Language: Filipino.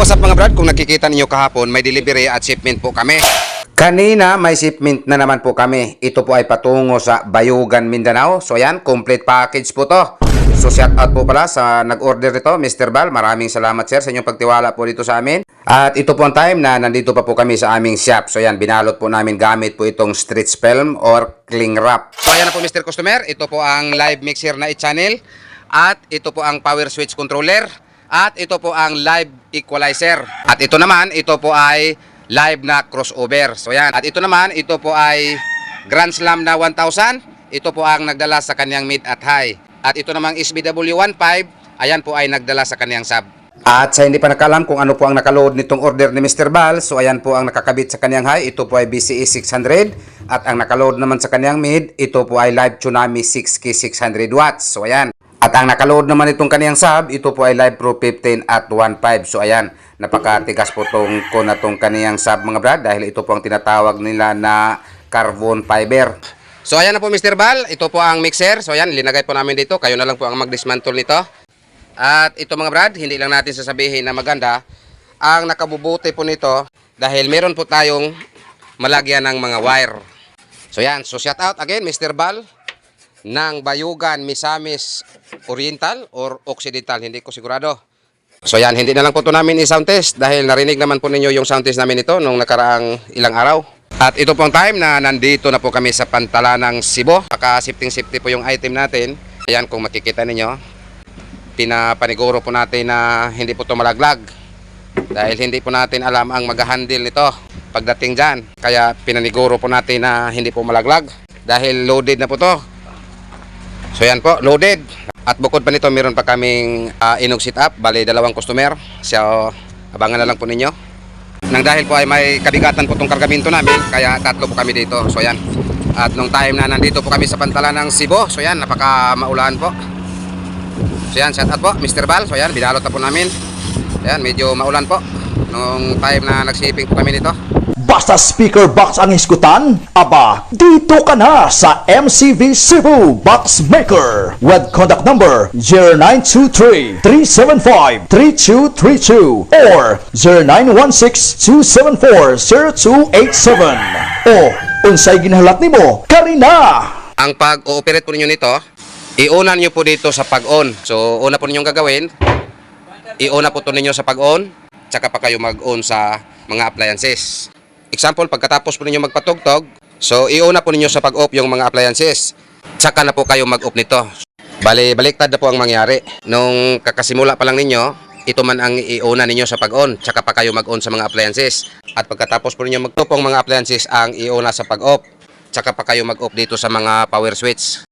what's up mga brad? Kung nakikita ninyo kahapon, may delivery at shipment po kami. Kanina may shipment na naman po kami. Ito po ay patungo sa Bayugan, Mindanao. So yan, complete package po to. So shout out po pala sa nag-order nito, Mr. Bal. Maraming salamat sir sa inyong pagtiwala po dito sa amin. At ito po ang time na nandito pa po kami sa aming shop. So yan, binalot po namin gamit po itong stretch film or cling wrap. So ayan na po Mr. Customer, ito po ang live mixer na i-channel. At ito po ang power switch controller. At ito po ang live equalizer. At ito naman, ito po ay live na crossover. So yan. At ito naman, ito po ay Grand Slam na 1000. Ito po ang nagdala sa kanyang mid at high. At ito namang SBW15, ayan po ay nagdala sa kanyang sub. At sa hindi pa nakalam kung ano po ang nakaload nitong order ni Mr. Bal, so ayan po ang nakakabit sa kanyang high. Ito po ay BCE 600. At ang nakaload naman sa kanyang mid, ito po ay Live Tsunami 6K 600 watts. So ayan. At ang nakaload naman itong kaniyang sub, ito po ay Live Pro 15 at 1.5. So ayan, napakatigas po ko na itong kaniyang sub mga brad dahil ito po ang tinatawag nila na carbon fiber. So ayan na po Mr. Bal, ito po ang mixer. So ayan, linagay po namin dito. Kayo na lang po ang mag-dismantle nito. At ito mga brad, hindi lang natin sasabihin na maganda. Ang nakabubuti po nito dahil meron po tayong malagyan ng mga wire. So ayan, so shout out again Mr. Bal ng Bayugan, Misamis Oriental or Occidental, hindi ko sigurado. So yan, hindi na lang po ito namin i-sound test dahil narinig naman po ninyo yung sound test namin ito nung nakaraang ilang araw. At ito po ang time na nandito na po kami sa Pantalanang Cebu. Naka-safety po yung item natin. Ayan, kung makikita ninyo, pinapaniguro po natin na hindi po ito malaglag dahil hindi po natin alam ang mag-handle nito pagdating dyan. Kaya pinaniguro po natin na hindi po malaglag dahil loaded na po to. So yan po, loaded. At bukod pa nito, meron pa kaming inog sit up. Bali, 2 customer. So, abangan na lang po ninyo. Nang dahil po ay may kabigatan po itong kargamento namin, kaya 3 po kami dito. So yan. At nung time na nandito po kami sa Pantalanang Cebu, so yan, napaka maulan po. So yan, shout out po, Mr. Bal. So yan, binalot na po namin. So yan, medyo maulan po. Nung time na nagshipping po kami nito. Basta speaker box ang iskutan, aba, dito ka na sa MCV Cebu Box Maker with contact number 0923-375-3232 or 0916-274-0287 o unsay ginahalat nimo, karina! Ang pag-ooperate po ninyo nito, iunan nyo po dito sa pag-on. So, una po ninyong gagawin, iuna po ito ninyo sa pag-on, tsaka pa kayo mag-on sa mga appliances. Example, pagkatapos po ninyo magpatugtog, so iuna po ninyo sa pag-off yung mga appliances, tsaka na po kayo mag-off nito. Bali, baliktad na po ang mangyari. Nung kakasimula pa lang ninyo, ito man ang iuna ninyo sa pag-on, tsaka pa kayo mag-on sa mga appliances. At pagkatapos po ninyo mag-off ang mga appliances, ang iuna sa pag-off, tsaka pa kayo mag-off dito sa mga power switch.